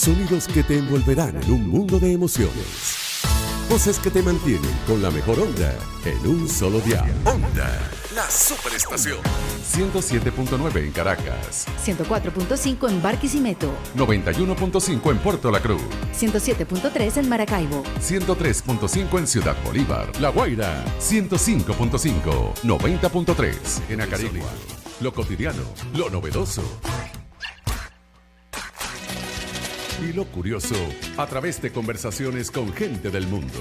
Sonidos que te envolverán en un mundo de emociones. Voces que te mantienen con la mejor onda en un solo dial. Onda, la superestación. 107.9 en Caracas. 104.5 en Barquisimeto. 91.5 en Puerto La Cruz. 107.3 en Maracaibo. 103.5 en Ciudad Bolívar. La Guaira. 105.5. 90.3 en Acarigua. Lo cotidiano, lo novedoso y lo curioso a través de conversaciones con gente del mundo.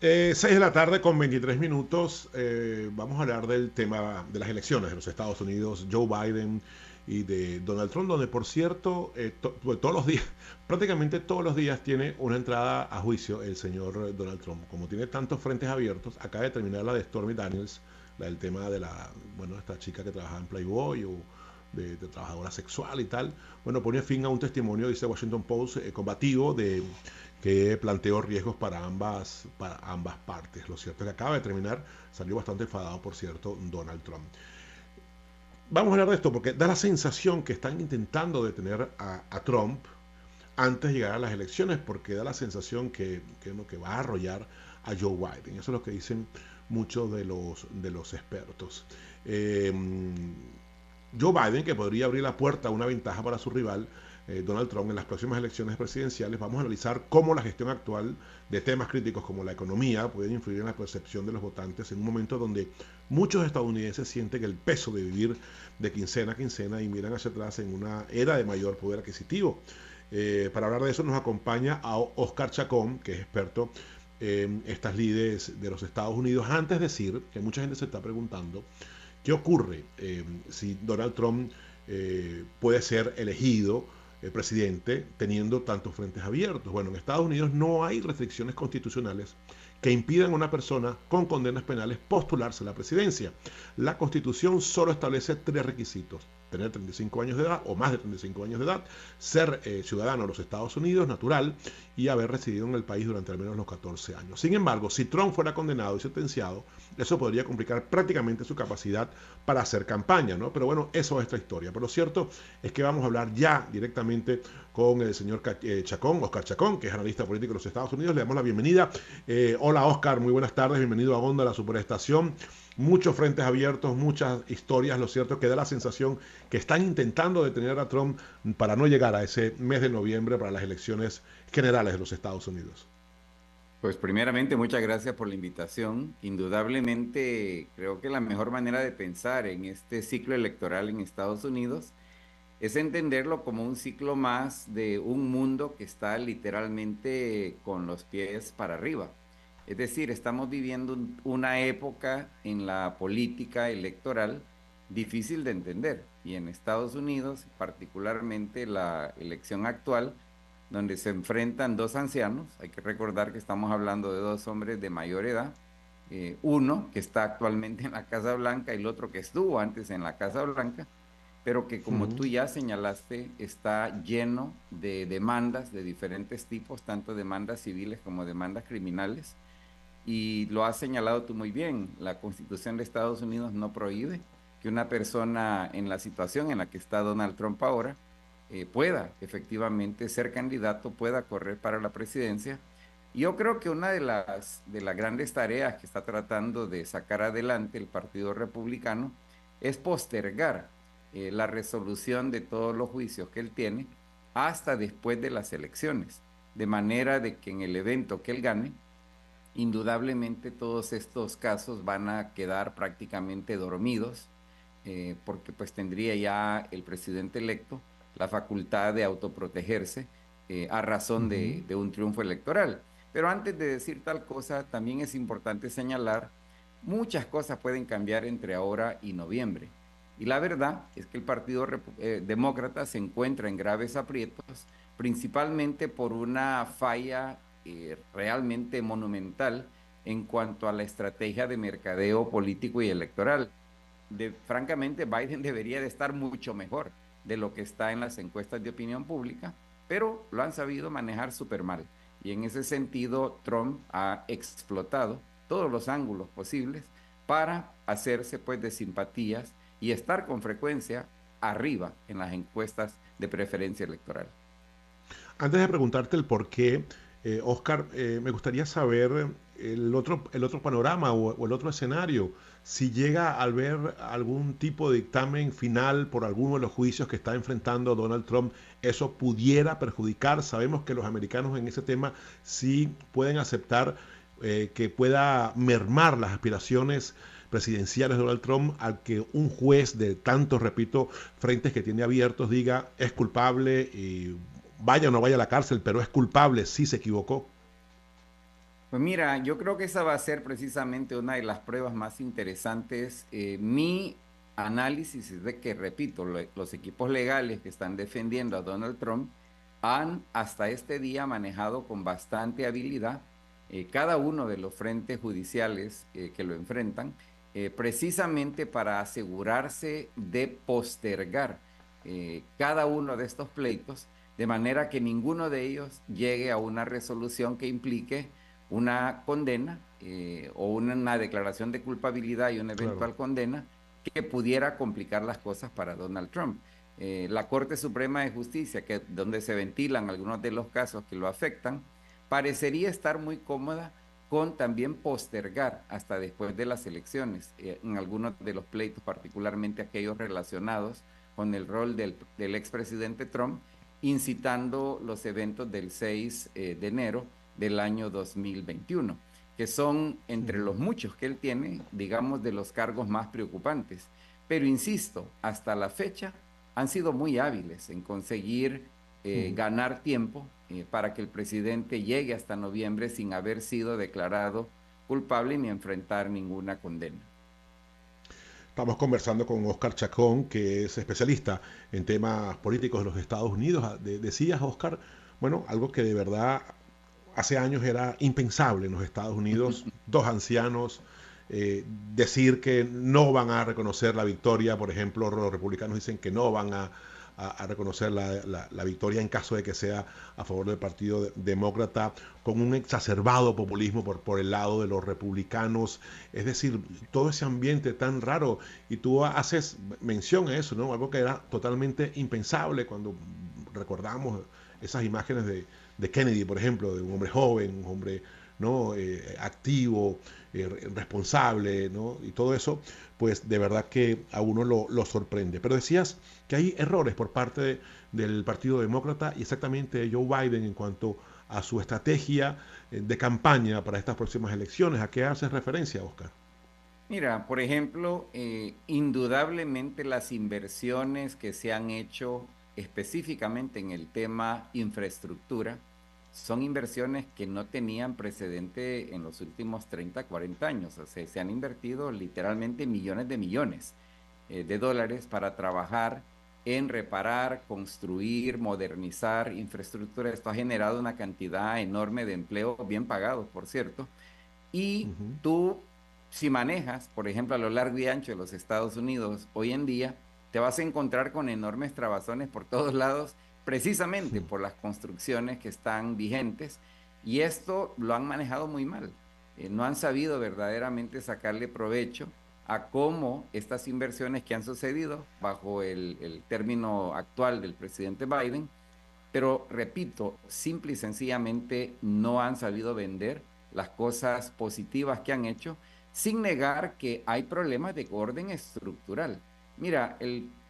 6 de la tarde con 23 minutos. Vamos a hablar del tema de las elecciones de los Estados Unidos, Joe Biden y de Donald Trump, donde por cierto, todos los días, prácticamente todos los días tiene una entrada a juicio el señor Donald Trump. Como tiene tantos frentes abiertos, acaba de terminar la de Stormy Daniels, la del tema de esta chica que trabajaba en Playboy o de trabajadora sexual y tal. Bueno, pone fin a un testimonio, dice Washington Post, combativo que planteó riesgos para ambas partes. Lo cierto es que acaba de terminar, salió bastante enfadado, por cierto, Donald Trump. Vamos a hablar de esto porque da la sensación que están intentando detener a Trump antes de llegar a las elecciones, porque da la sensación que va a arrollar a Joe Biden. Eso es lo que dicen muchos de los expertos. Joe Biden, que podría abrir la puerta a una ventaja para su rival, Donald Trump, en las próximas elecciones presidenciales. Vamos a analizar cómo la gestión actual de temas críticos como la economía puede influir en la percepción de los votantes en un momento donde muchos estadounidenses sienten el peso de vivir de quincena a quincena y miran hacia atrás en una era de mayor poder adquisitivo. Para hablar de eso nos acompaña a Oscar Chacón, que es experto en estas lides de los Estados Unidos. Antes de decir que mucha gente se está preguntando ¿qué ocurre si Donald Trump puede ser elegido presidente teniendo tantos frentes abiertos? Bueno, en Estados Unidos no hay restricciones constitucionales que impidan a una persona con condenas penales postularse a la presidencia. La Constitución solo establece 3 requisitos: tener 35 años de edad o más de 35 años de edad, ser ciudadano de los Estados Unidos, natural, y haber residido en el país durante al menos los 14 años. Sin embargo, si Trump fuera condenado y sentenciado, eso podría complicar prácticamente su capacidad para hacer campaña, ¿no? Pero bueno, eso es otra historia. Pero lo cierto es que vamos a hablar ya directamente con el señor Chacón, Oscar Chacón, que es analista político de los Estados Unidos. Le damos la bienvenida. Hola, Oscar, muy buenas tardes, bienvenido a Onda, la Superestación. Muchos frentes abiertos, muchas historias. Lo cierto es que da la sensación que están intentando detener a Trump para no llegar a ese mes de noviembre para las elecciones generales de los Estados Unidos. Pues primeramente, muchas gracias por la invitación. Indudablemente, creo que la mejor manera de pensar en este ciclo electoral en Estados Unidos es entenderlo como un ciclo más de un mundo que está literalmente con los pies para arriba. Es decir, estamos viviendo una época en la política electoral difícil de entender. Y en Estados Unidos, particularmente la elección actual, donde se enfrentan 2 ancianos. Hay que recordar que estamos hablando de 2 hombres de mayor edad. Uno que está actualmente en la Casa Blanca y el otro que estuvo antes en la Casa Blanca, pero que, como tú ya señalaste, está lleno de demandas de diferentes tipos, tanto demandas civiles como demandas criminales. Y lo has señalado tú muy bien, la Constitución de Estados Unidos no prohíbe que una persona en la situación en la que está Donald Trump ahora pueda efectivamente ser candidato, pueda correr para la presidencia. Y yo creo que una de las grandes tareas que está tratando de sacar adelante el Partido Republicano es postergar la resolución de todos los juicios que él tiene hasta después de las elecciones, de manera de que en el evento que él gane, indudablemente todos estos casos van a quedar prácticamente dormidos, porque pues tendría ya el presidente electo la facultad de autoprotegerse a razón de un triunfo electoral. Pero antes de decir tal cosa, también es importante señalar, muchas cosas pueden cambiar entre ahora y noviembre. Y la verdad es que el Partido Demócrata se encuentra en graves aprietos, principalmente por una falla realmente monumental en cuanto a la estrategia de mercadeo político y electoral. Francamente, Biden debería de estar mucho mejor de lo que está en las encuestas de opinión pública, pero lo han sabido manejar súper mal. Y en ese sentido, Trump ha explotado todos los ángulos posibles para hacerse pues de simpatías y estar con frecuencia arriba en las encuestas de preferencia electoral. Antes de preguntarte el por qué, Oscar, me gustaría saber el otro panorama o el otro escenario. Si llega a haber algún tipo de dictamen final por alguno de los juicios que está enfrentando Donald Trump, eso pudiera perjudicar. Sabemos que los americanos en ese tema sí pueden aceptar que pueda mermar las aspiraciones presidenciales de Donald Trump al que un juez de tantos, repito, frentes que tiene abiertos diga es culpable y vaya o no vaya a la cárcel, pero es culpable si se equivocó. Pues mira, yo creo que esa va a ser precisamente una de las pruebas más interesantes. Mi análisis es de que, repito, los equipos legales que están defendiendo a Donald Trump han hasta este día manejado con bastante habilidad cada uno de los frentes judiciales que lo enfrentan, precisamente para asegurarse de postergar cada uno de estos pleitos, de manera que ninguno de ellos llegue a una resolución que implique una condena o una declaración de culpabilidad y una eventual condena que pudiera complicar las cosas para Donald Trump. La Corte Suprema de Justicia, donde se ventilan algunos de los casos que lo afectan, parecería estar muy cómoda con también postergar hasta después de las elecciones en algunos de los pleitos, particularmente aquellos relacionados con el rol del expresidente Trump, incitando los eventos del 6 de enero del año 2021, que son entre los muchos que él tiene, digamos, de los cargos más preocupantes. Pero insisto, hasta la fecha han sido muy hábiles en conseguir ganar tiempo para que el presidente llegue hasta noviembre sin haber sido declarado culpable ni enfrentar ninguna condena. Estamos conversando con Oscar Chacón, que es especialista en temas políticos de los Estados Unidos. Decías, Oscar, bueno, algo que de verdad hace años era impensable en los Estados Unidos, dos ancianos decir que no van a reconocer la victoria. Por ejemplo, los republicanos dicen que no van a reconocer la victoria en caso de que sea a favor del Partido Demócrata, con un exacerbado populismo por el lado de los republicanos. Es decir, todo ese ambiente tan raro, y tú haces mención a eso, ¿no? Algo que era totalmente impensable cuando recordamos esas imágenes de Kennedy, por ejemplo, de un hombre joven, un hombre, ¿no? Activo, responsable, ¿no? Y todo eso, pues de verdad que a uno lo sorprende. Pero decías que hay errores por parte del Partido Demócrata y exactamente Joe Biden en cuanto a su estrategia de campaña para estas próximas elecciones. ¿A qué haces referencia, Oscar? Mira, por ejemplo, indudablemente las inversiones que se han hecho específicamente en el tema infraestructura son inversiones que no tenían precedente en los últimos 30, 40 años. O sea, se han invertido literalmente millones de millones de dólares para trabajar en reparar, construir, modernizar infraestructura. Esto ha generado una cantidad enorme de empleo, bien pagados, por cierto. Y tú, si manejas, por ejemplo, a lo largo y ancho de los Estados Unidos, hoy en día, te vas a encontrar con enormes trabazones por todos lados, precisamente por las construcciones que están vigentes, y esto lo han manejado muy mal. No han sabido verdaderamente sacarle provecho a cómo estas inversiones que han sucedido bajo el término actual del presidente Biden, pero repito, simple y sencillamente no han sabido vender las cosas positivas que han hecho, sin negar que hay problemas de orden estructural. Mira,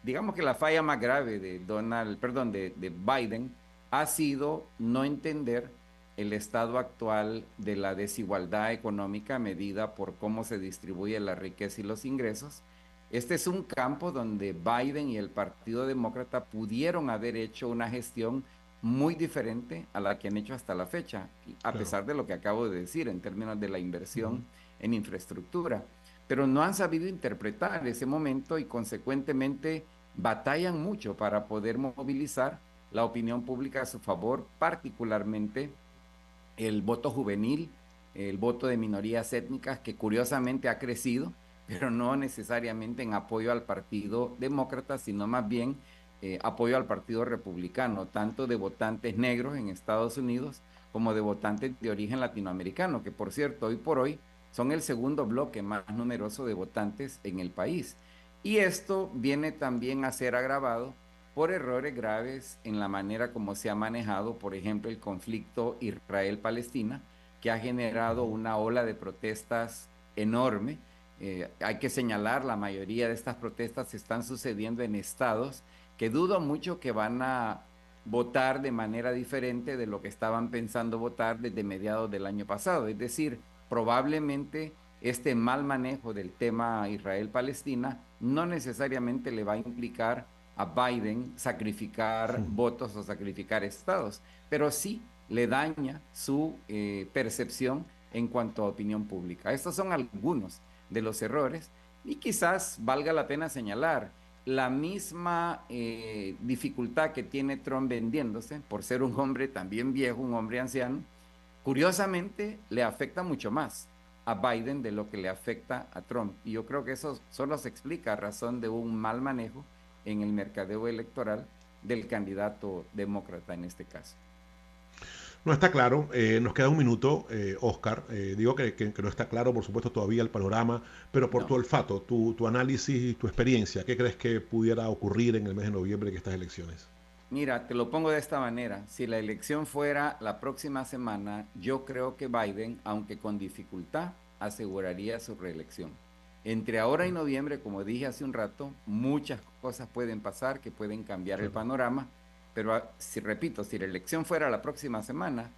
digamos que la falla más grave de Biden ha sido no entender el estado actual de la desigualdad económica medida por cómo se distribuye la riqueza y los ingresos. Este es un campo donde Biden y el Partido Demócrata pudieron haber hecho una gestión muy diferente a la que han hecho hasta la fecha, a pesar de lo que acabo de decir en términos de la inversión en infraestructura. Pero no han sabido interpretar ese momento y consecuentemente batallan mucho para poder movilizar la opinión pública a su favor, particularmente el voto juvenil, el voto de minorías étnicas, que curiosamente ha crecido, pero no necesariamente en apoyo al Partido Demócrata, sino más bien apoyo al Partido Republicano, tanto de votantes negros en Estados Unidos como de votantes de origen latinoamericano, que por cierto, hoy por hoy son el segundo bloque más numeroso de votantes en el país. Y esto viene también a ser agravado por errores graves en la manera como se ha manejado, por ejemplo, el conflicto Israel-Palestina, que ha generado una ola de protestas enorme. Hay que señalar, la mayoría de estas protestas están sucediendo en estados que dudo mucho que van a votar de manera diferente de lo que estaban pensando votar desde mediados del año pasado. Es decir, probablemente este mal manejo del tema Israel-Palestina no necesariamente le va a implicar a Biden sacrificar votos o sacrificar estados, pero sí le daña su percepción en cuanto a opinión pública. Estos son algunos de los errores y quizás valga la pena señalar la misma dificultad que tiene Trump vendiéndose por ser un hombre también viejo, un hombre anciano. Curiosamente le afecta mucho más a Biden de lo que le afecta a Trump, y yo creo que eso solo se explica a razón de un mal manejo en el mercadeo electoral del candidato demócrata en este caso. No está claro, nos queda un minuto, Oscar. Digo que no está claro, por supuesto, todavía el panorama, pero por tu olfato, tu análisis y tu experiencia, ¿qué crees que pudiera ocurrir en el mes de noviembre de estas elecciones? Mira, te lo pongo de esta manera. Si la elección fuera la próxima semana, yo creo que Biden, aunque con dificultad, aseguraría su reelección. Entre ahora y noviembre, como dije hace un rato, muchas cosas pueden pasar que pueden cambiar el panorama. Pero si la elección fuera la próxima semana,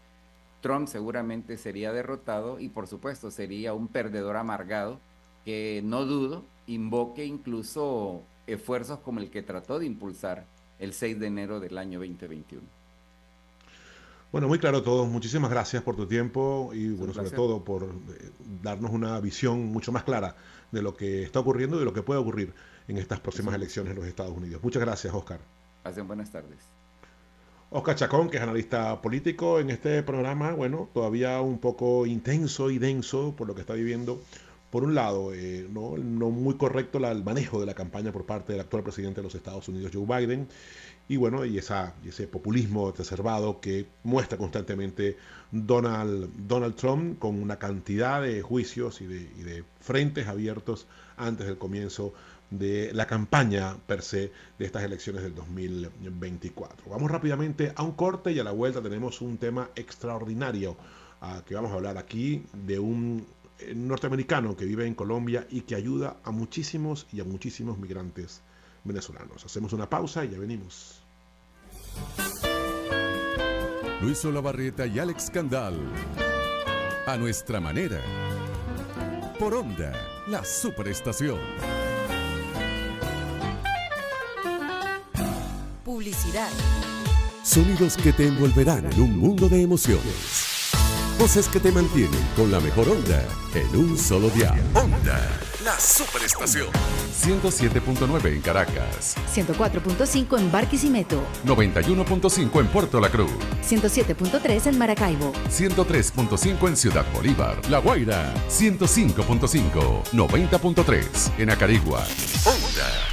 Trump seguramente sería derrotado y por supuesto sería un perdedor amargado que no dudo invoque incluso esfuerzos como el que trató de impulsar el 6 de enero del año 2021. Bueno, muy claro todo. Muchísimas gracias por tu tiempo y bueno, sobre todo por darnos una visión mucho más clara de lo que está ocurriendo y de lo que puede ocurrir en estas próximas elecciones en los Estados Unidos. Muchas gracias, Oscar. Pasen buenas tardes. Oscar Chacón, que es analista político en este programa, bueno, todavía un poco intenso y denso por lo que está viviendo. Por un lado, no muy correcto el manejo de la campaña por parte del actual presidente de los Estados Unidos, Joe Biden, y bueno, y ese populismo exacerbado que muestra constantemente Donald Trump, con una cantidad de juicios y de frentes abiertos antes del comienzo de la campaña per se de estas elecciones del 2024. Vamos rápidamente a un corte y a la vuelta tenemos un tema extraordinario que vamos a hablar aquí de un norteamericano que vive en Colombia y que ayuda a muchísimos migrantes venezolanos. Hacemos una pausa y ya venimos. Luis Olavarrieta y Alex Candal. A nuestra manera. Por Onda, la superestación. Publicidad. Sonidos que te envolverán en un mundo de emociones. Voces que te mantienen con la mejor onda en un solo dial. Onda, la superestación. 107.9 en Caracas. 104.5 en Barquisimeto. 91.5 en Puerto La Cruz. 107.3 en Maracaibo. 103.5 en Ciudad Bolívar. La Guaira. 105.5. 90.3 en Acarigua. Onda.